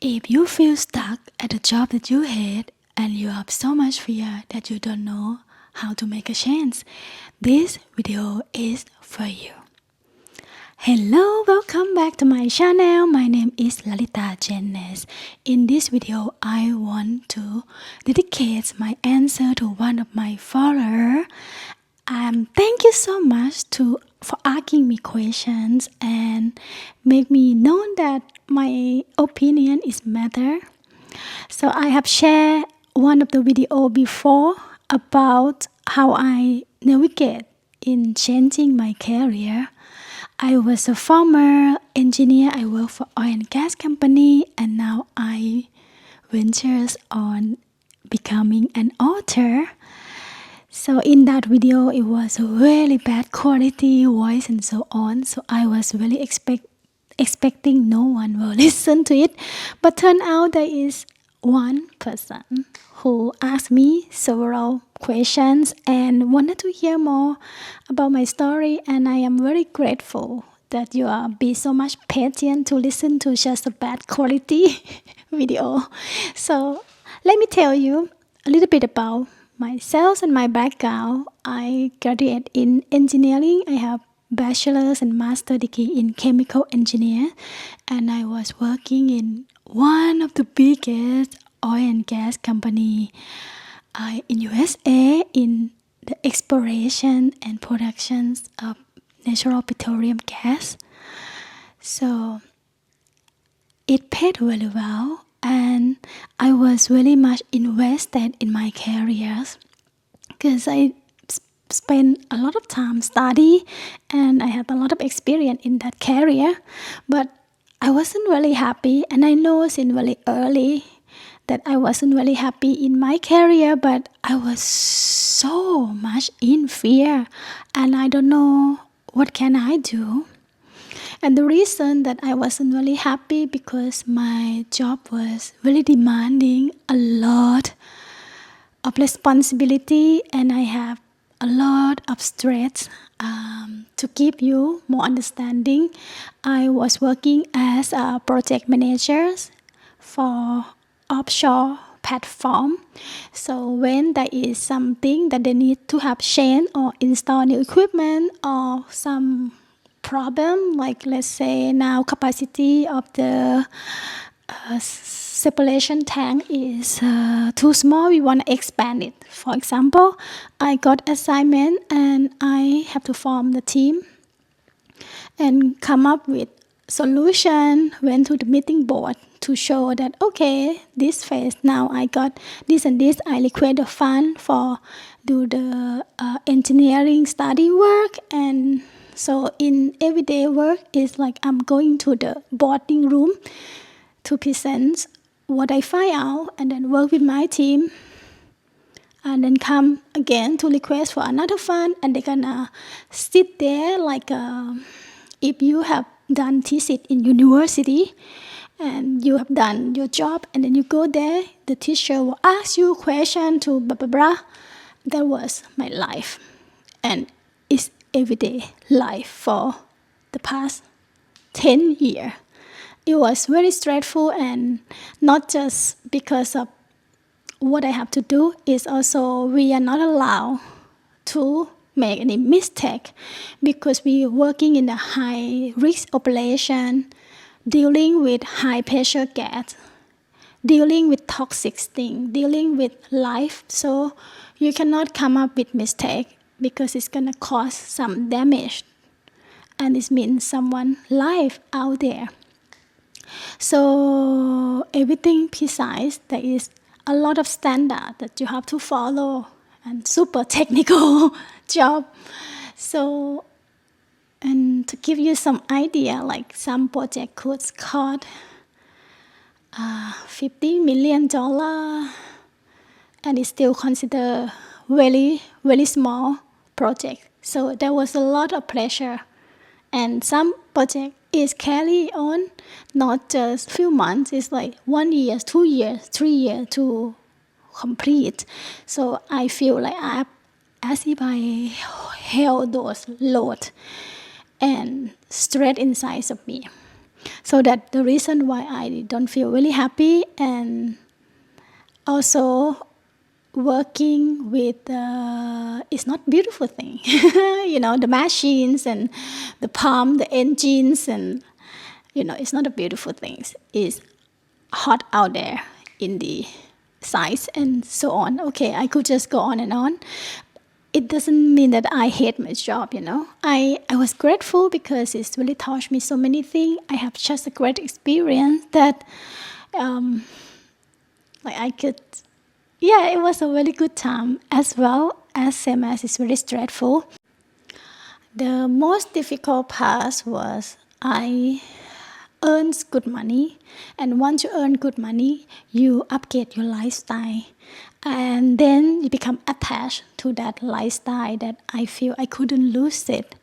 If you feel stuck at a job that you hate and you have so much fear that you don't know how to make a change, this video is for you. Hello, welcome back to my channel. My name is Lalita Jenness. In this video, I want to dedicate my answer to one of my followers. Thank you so much for asking me questions and make me know that my opinion is matter. So I have shared one of the video before about how I navigate in changing my career. I was a former engineer. I work for oil and gas company, and now I ventures on becoming an author. So in that video, it was a really bad quality voice and so on. So I was really expecting no one will listen to it. But turned out there is one person who asked me several questions and wanted to hear more about my story. And I am very grateful that you are be so much patient to listen to just a bad quality video. So let me tell you a little bit about myself and my background. I graduated in engineering. I have bachelor's and master degree in chemical engineer, and I was working in one of the biggest oil and gas company in USA in the exploration and productions of natural petroleum gas. So it paid really well, and I was really much invested in my careers because I spent a lot of time study and I had a lot of experience in that career, but I wasn't really happy, and I know since really early that I wasn't really happy in my career, but I was so much in fear and I don't know what can I do. And the reason that I wasn't really happy because my job was really demanding a lot of responsibility, and I have a lot of stress. To give you more understanding, I was working as a project manager for offshore platform. So when there is something that they need to have change or install new equipment or some problem, like let's say now capacity of the separation tank is too small, we want to expand it. For example, I got assignment and I have to form the team and come up with solution, went to the meeting board to show that okay, this phase now I got this and this, I request the fund for do the engineering study work. And so in everyday work is like I'm going to the boarding room to present what I find out and then work with my team, and then come again to request for another fund, and they're gonna sit there like if you have done thesis in university and you have done your job, and then you go there, the teacher will ask you question to blah blah blah. That was my life, and it's everyday life for the past 10 years. It was very stressful, and not just because of what I have to do, is also we are not allowed to make any mistake because we are working in a high risk operation, dealing with high pressure gas, dealing with toxic thing, dealing with life. So you cannot come up with mistake because it's gonna cause some damage, and it means someone's life out there. So everything precise, there is a lot of standard that you have to follow and super technical job. So, and to give you some idea, like some project could cost $50 million, and it's still considered very small project. So there was a lot of pressure, and some project is carry on not just few months, it's like 1 year, 2 years, 3 years to complete. So I feel like as if I held those load and stress inside of me. So that the reason why I don't feel really happy. And also working with it's not beautiful thing. The machines and the pump, the engines, and it's not a beautiful thing. It's hot out there in the sites and so on. Okay, I could just go on and on. It doesn't mean that I hate my job. I was grateful because it's really taught me so many things. I have just a great experience that I could, yeah, it was a really good time as well as same as it's very stressful. The most difficult part was I earns good money, and once you earn good money you upgrade your lifestyle, and then you become attached to that lifestyle that I feel I couldn't lose it.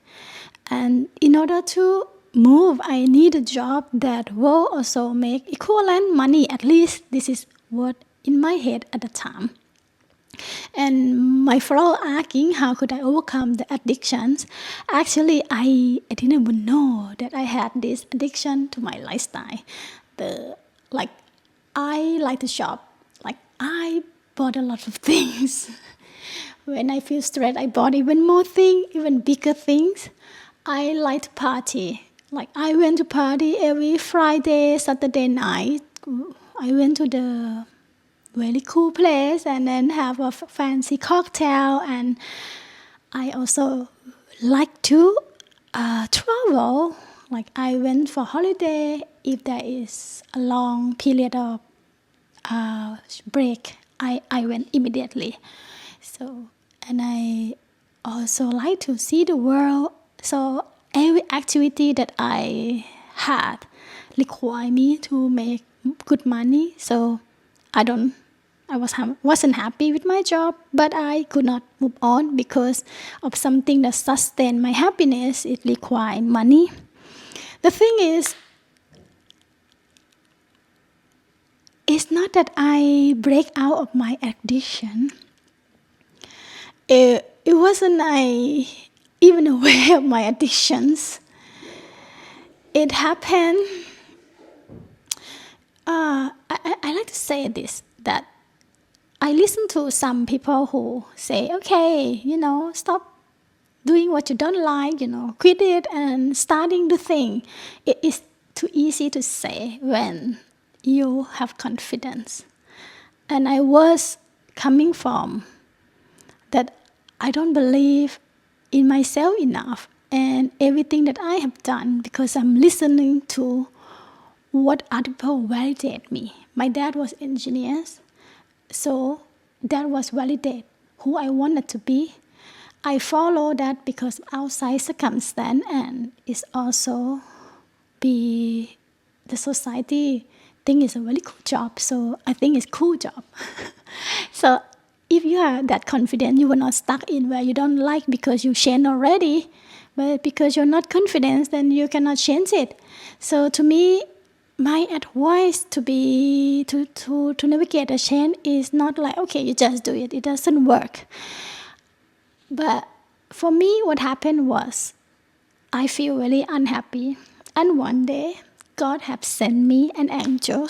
And in order to move I need a job that will also make equivalent money. At least this is what in my head at the time. And my friend asking how could I overcome the addictions. Actually, I didn't even know that I had this addiction to my lifestyle. The like I like to shop. Like I bought a lot of things. When I feel stressed, I bought even more things, even bigger things. I like to party. Like I went to party every Friday, Saturday night. I went to the very cool place and then have a fancy cocktail. And I also like to travel. Like I went for holiday if there is a long period of break. I went immediately. So, and I also like to see the world. So every activity that I had required me to make good money. So wasn't happy with my job, but I could not move on because of something that sustained my happiness. It required money. The thing is, it's not that I break out of my addiction. It wasn't I even aware of my addictions. It happened. I like to say this, that I listen to some people who say, okay, stop doing what you don't like, quit it and starting the thing. It is too easy to say when you have confidence. And I was coming from that I don't believe in myself enough and everything that I have done because I'm listening to what other people validate me. My dad was engineer, so that was validate who I wanted to be. I follow that because outside circumstance, and it's also be the society think it's a really cool job. So I think it's cool job. So if you are that confident, you will not stuck in where you don't like because you change already. But because you're not confident, then you cannot change it. So to me, my advice to navigate a change is not like, okay, you just do it. It doesn't work. But for me, what happened was I feel really unhappy. And one day, God have sent me an angel.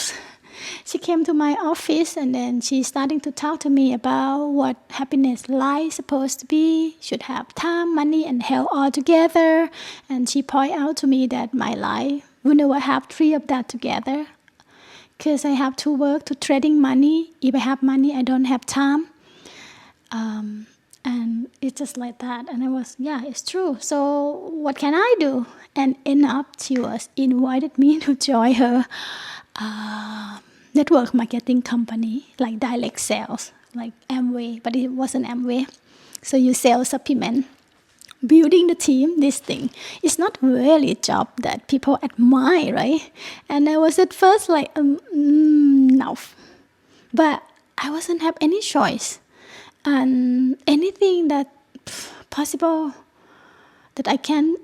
She came to my office and then she starting to talk to me about what happiness life supposed to be. Should have time, money, and health all together. And she point out to me that my life will never have three of that together. Because I have to work to trading money. If I have money, I don't have time. And it's just like that. And I was, yeah, it's true. So what can I do? And end up she was invited me to join her network marketing company, like direct sales, like Amway, but it wasn't Amway. So you sell supplement. Building the team, this thing, it's not really a job that people admire, right? And I was at first like, no. But I wasn't have any choice. And anything that possible that I don't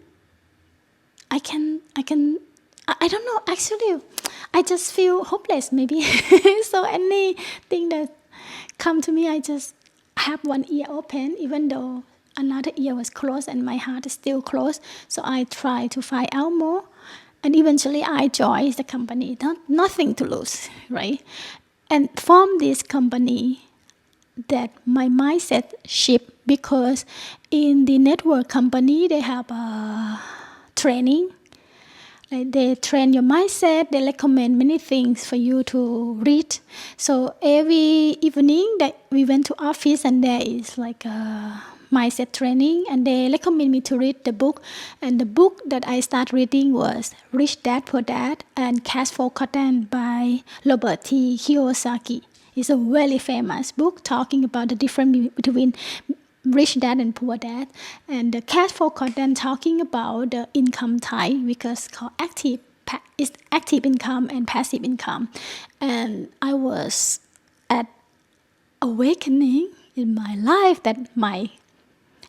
know, actually I just feel hopeless maybe. So anything that come to me, I just have one ear open even though another ear was closed and my heart is still closed. So I try to find out more. And eventually I joined the company, nothing to lose, right? And from this company, that my mindset shift, because in the network company they have a training. Like they train your mindset, they recommend many things for you to read. So every evening that we went to office, and there is like a mindset training, and they recommend me to read the book. And the book that I start reading was Rich Dad Poor Dad and Cash for Cotton by Robert T. Kiyosaki. It's a very famous book talking about the difference between rich dad and poor dad. And the Cash for Cotton talking about the income type, because called is active income and passive income. And I was at awakening in my life that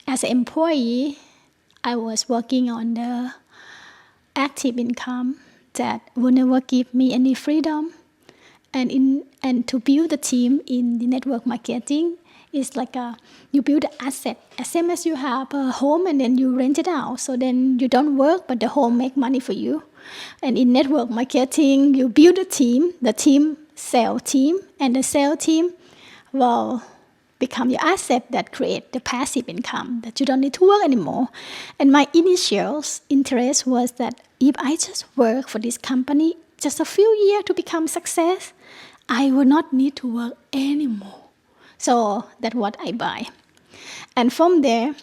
as an employee, I was working on the active income that will never give me any freedom. And to build the team in the network marketing is like you build an asset, as same as you have a home and then you rent it out. So then you don't work, but the home make money for you. And in network marketing, you build a team, the team sell team, and the sell team will become your asset that create the passive income that you don't need to work anymore. And my initial interest was that if I just work for this company just a few years to become success, I will not need to work anymore. So that's what I buy. And from there,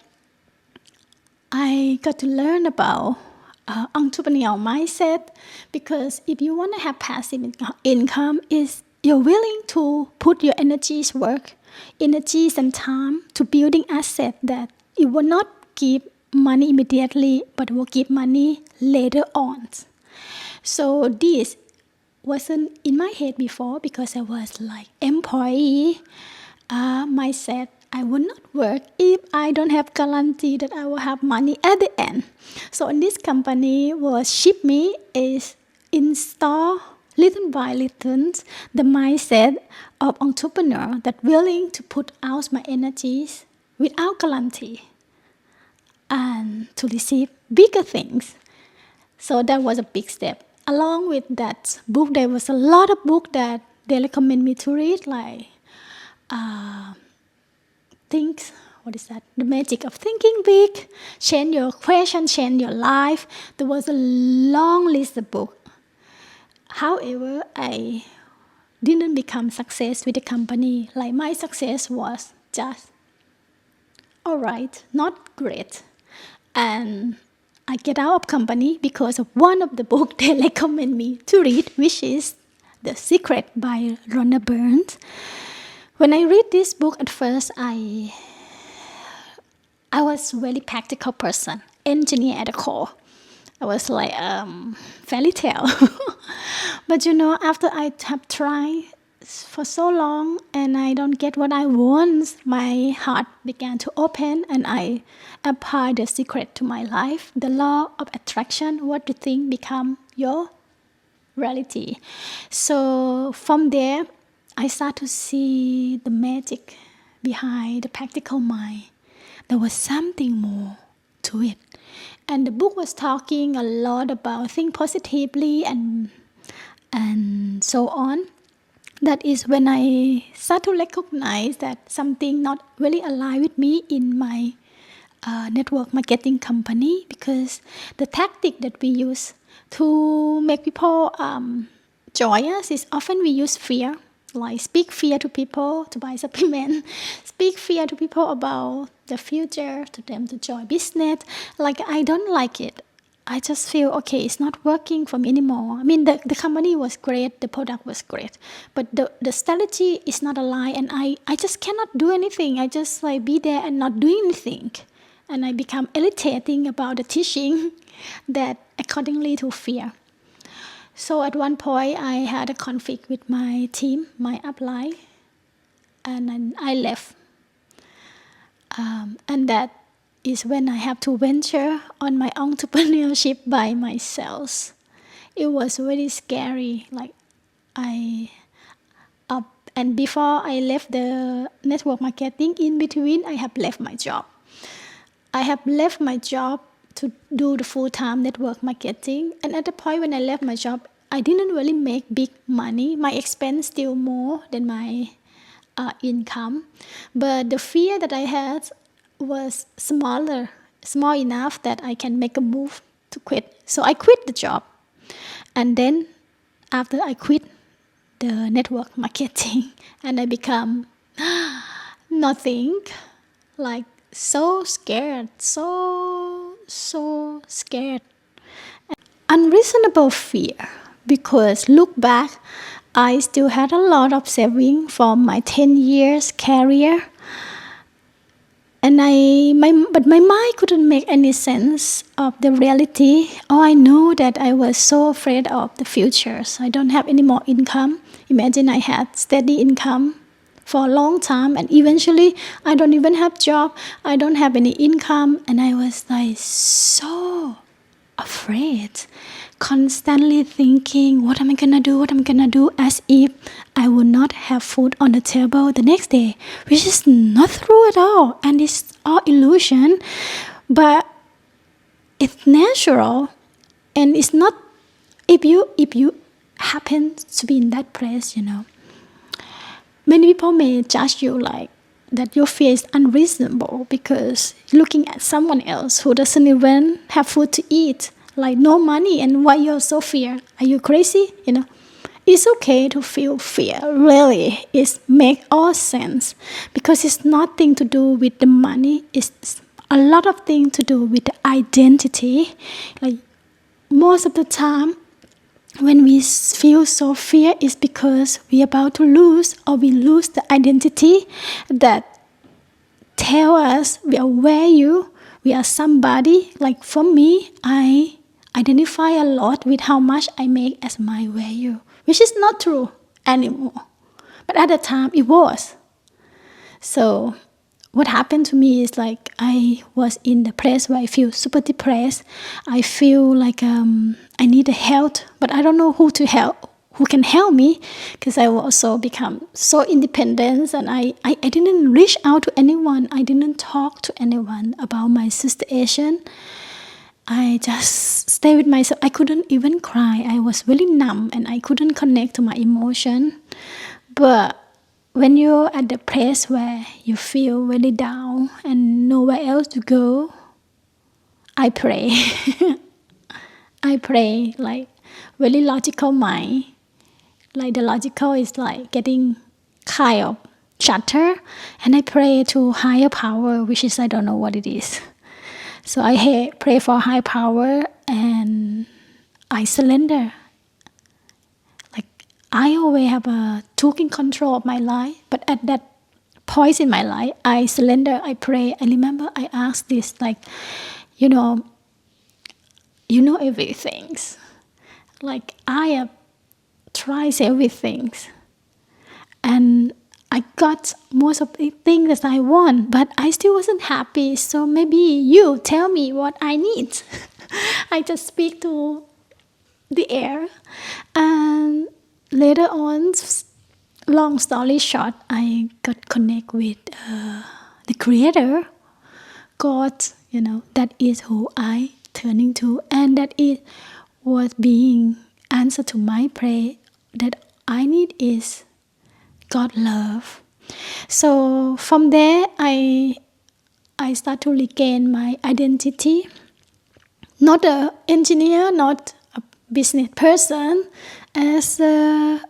I got to learn about entrepreneurial mindset, because if you want to have passive income, is you're willing to put your energies and time to building asset that it will not give money immediately, but will give money later on. So this wasn't in my head before, because I was like employee mindset. I will not work if I don't have guarantee that I will have money at the end. So in this company was ship me is install little by little the mindset of entrepreneur that willing to put out my energies without guarantee and to receive bigger things. So that was a big step. Along with that book, there was a lot of book that they recommend me to read, like Think, what is that? The Magic of Thinking Big, Change Your Question, Change Your Life. There was a long list of books. However, I didn't become success with the company. Like my success was just alright, not great. And I get out of company because of one of the books they recommend me to read, which is The Secret by Rhonda Burns. When I read this book at first, I was a really practical person, engineer at the core. I was like fairy tale. But after I have tried for so long and I don't get what I want, my heart began to open and I applied the secret to my life. The law of attraction, what you think become your reality. So from there, I start to see the magic behind the practical mind. There was something more to it. And the book was talking a lot about think positively and so on. That is when I start to recognize that something not really aligned with me in my network marketing company, because the tactic that we use to make people join us is often we use fear. Like speak fear to people to buy supplement, speak fear to people about the future, to them to join business. Like I don't like it. I just feel, okay, it's not working for me anymore. I mean, the company was great, the product was great, but the strategy is not aligned, and I just cannot do anything. I just like be there and not doing anything. And I become irritating about the teaching that accordingly to fear. So at one point, I had a conflict with my team, my upline, and then I left. And that is when I have to venture on my entrepreneurship by myself. It was very scary. Like and before I left the network marketing, in between, I have left my job. I have left my job to do the full-time network marketing. And at the point when I left my job, I didn't really make big money. My expense still more than my income. But the fear that I had was small enough that I can make a move to quit. So I quit the job. And then after I quit the network marketing and I become nothing, like so scared, so scared. Unreasonable fear, because look back, I still had a lot of saving from my 10 years career, and but my mind couldn't make any sense of the reality. All I know that I was so afraid of the future. So I don't have any more income. Imagine I had steady income for a long time, and eventually I don't even have job. I don't have any income, and I was like so afraid, constantly thinking, what am I gonna do? What am I gonna do? As if I would not have food on the table the next day, which is not true at all, and it's all illusion. But it's natural, and it's not. If you happen to be in that place, many people may judge you like that your fear is unreasonable because looking at someone else who doesn't even have food to eat, like no money, and why you're so fear? Are you crazy? It's okay to feel fear. Really, it makes all sense because it's nothing to do with the money. It's a lot of things to do with the identity. Like most of the time, when we feel so fear, is because we're about to lose, or we lose the identity that tell us we are value, we are somebody. Like for me, I identify a lot with how much I make as my value, which is not true anymore. But at the time, it was. So what happened to me is like I was in the place where I feel super depressed. I feel like I need a help, but I don't know who can help me, because I also become so independent, and I didn't reach out to anyone. I didn't talk to anyone about my situation. I just stay with myself. I couldn't even cry. I was really numb and I couldn't connect to my emotion. But when you're at the place where you feel really down and nowhere else to go, I pray. I pray like really logical mind. Like the logical is like getting kind of shattered, and I pray to higher power, which is I don't know what it is. So I pray for high power and I surrender. Like I always have a taking control of my life, but at that point in my life, I surrender. I pray. I remember I asked this like, you know everything. Like I have tried everything, and I got most of the things that I want, but I still wasn't happy. So maybe you tell me what I need. I just speak to the air, and later on, long story short, I got connect with the Creator, God. That is who I turning to, and that is what being answer to my prayer that I need is God love. So from there, I start to regain my identity. Not an engineer, not a business person, as a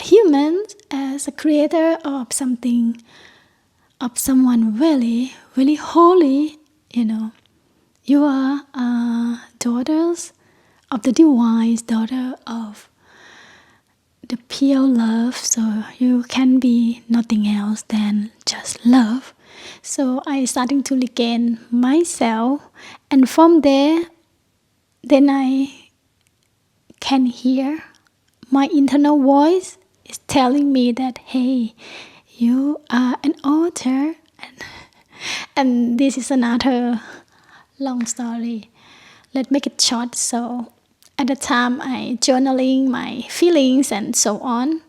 human, as a creator of something, of someone really, really holy. You are daughters of the divine, daughter of the pure love, so you can be nothing else than just love. So I starting to regain myself, and from there, then I can hear my internal voice is telling me that, hey, you are an author, and this is another long story. Let's make it short. So at the time, I journaling my feelings and so on.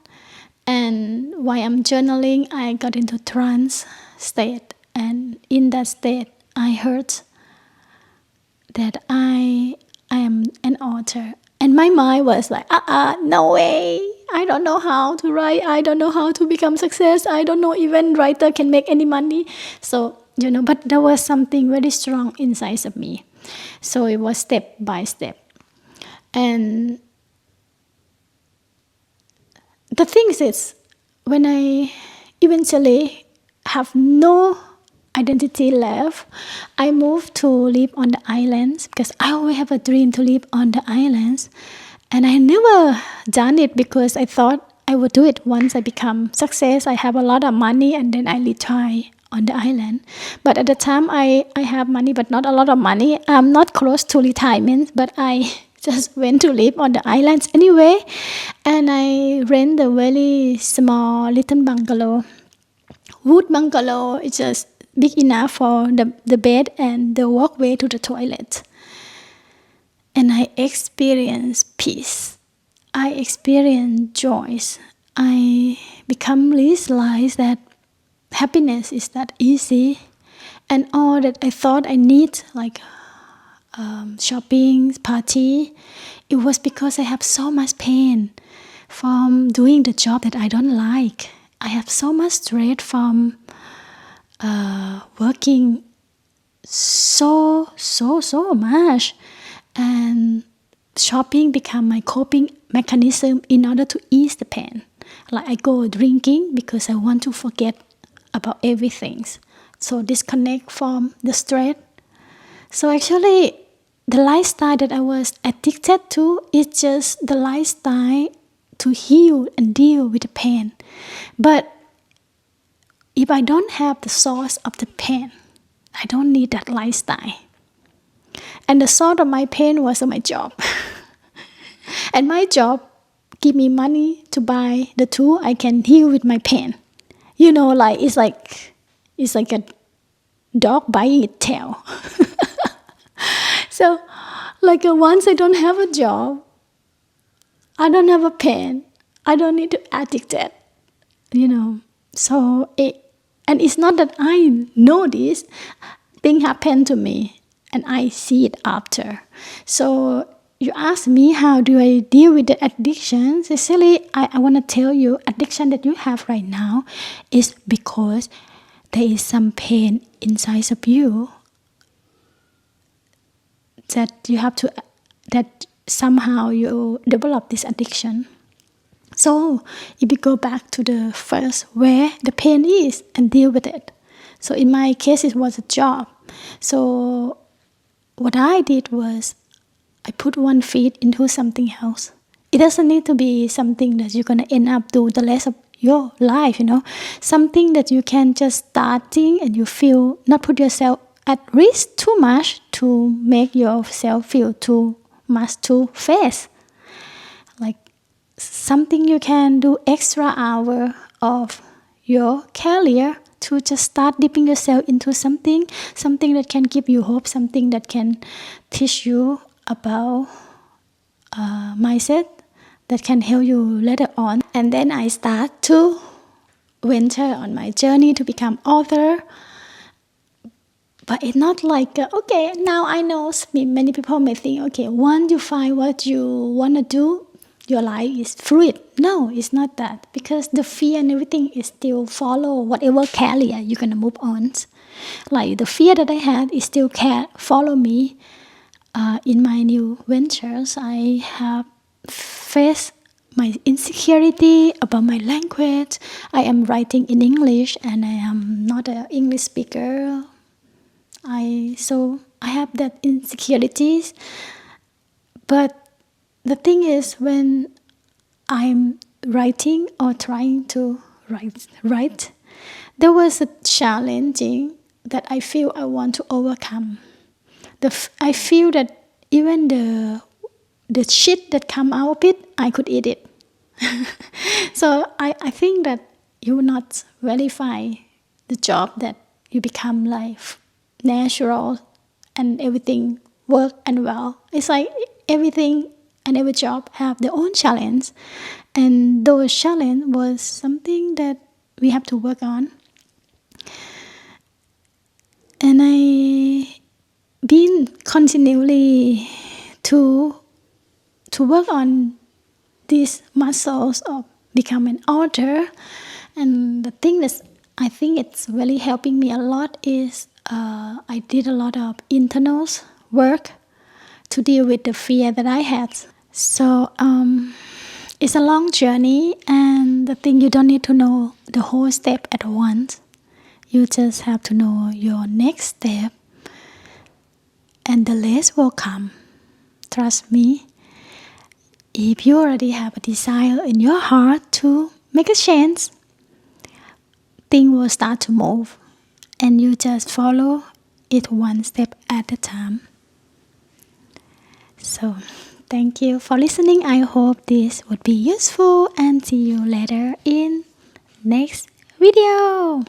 And while I'm journaling, I got into trance state. And in that state, I heard that I am an author. And my mind was like, no way. I don't know how to write. I don't know how to become success. I don't know even writer can make any money. So, but there was something very strong inside of me. So it was step by step. And the thing is, when I eventually have no identity left, I moved to live on the islands because I always have a dream to live on the islands. And I never done it because I thought I would do it once I become success. I have a lot of money and then I retire on the island. But at the time I have money but not a lot of money. I'm not close to retirement, but I just went to live on the islands anyway. And I rent a very small little bungalow. Wood bungalow is just big enough for the bed and the walkway to the toilet. And I experience peace. I experience joys. I become realize that happiness is that easy. And all that I thought I need, like shopping, party, it was because I have so much pain from doing the job that I don't like. I have so much stress from working so much, and shopping become my coping mechanism in order to ease the pain. Like I go drinking because I want to forget about everything, so disconnect from the stress. So actually the lifestyle that I was addicted to is just the lifestyle to heal and deal with the pain. But if I don't have the source of the pain, I don't need that lifestyle. And the source of my pain was my job. And my job give me money to buy the tool I can heal with my pain. Like it's like a dog biting its tail. So like once I don't have a job, I don't have a pain, I don't need to addict it. So and it's not that I know this thing happened to me and I see it after. So you ask me how do I deal with the addiction. Cecily, I want to tell you, addiction that you have right now is because there is some pain inside of you that you have to, that somehow you develop this addiction. So if you go back to the first where the pain is and deal with it. So in my case it was a job. So what I did was I put one feet into something else. It doesn't need to be something that you're gonna end up do the rest of your life, Something that you can just starting and you feel not put yourself at risk too much to make yourself feel too much too fast. Like something you can do extra hour of your career to just start dipping yourself into something that can give you hope, something that can teach you about mindset that can help you later on. And then I start to venture on my journey to become author. But it's not like, okay, now I know. Many people may think, okay, once you find what you want to do, your life is fluid. No, it's not that. Because the fear and everything is still follow whatever career you're going to move on. Like the fear that I had is still follow me in my new ventures. I have faced my insecurity about my language. I am writing in English and I am not an English speaker. So I have that insecurities. But the thing is, when I'm writing or trying to write, there was a challenging that I feel I want to overcome. I feel that even the shit that come out of it, I could eat it. So I think that you will not verify the job that you become like natural and everything work and well. It's like everything and every job have their own challenge, and those challenge was something that we have to work on. And been continually to work on these muscles of becoming an author. And the thing that I think it's really helping me a lot is I did a lot of internal work to deal with the fear that I had. So it's a long journey, and the thing, you don't need to know the whole step at once. You just have to know your next step, and the rest will come. Trust me. If you already have a desire in your heart to make a change, things will start to move, and you just follow it one step at a time. So, thank you for listening. I hope this would be useful, and see you later in next video.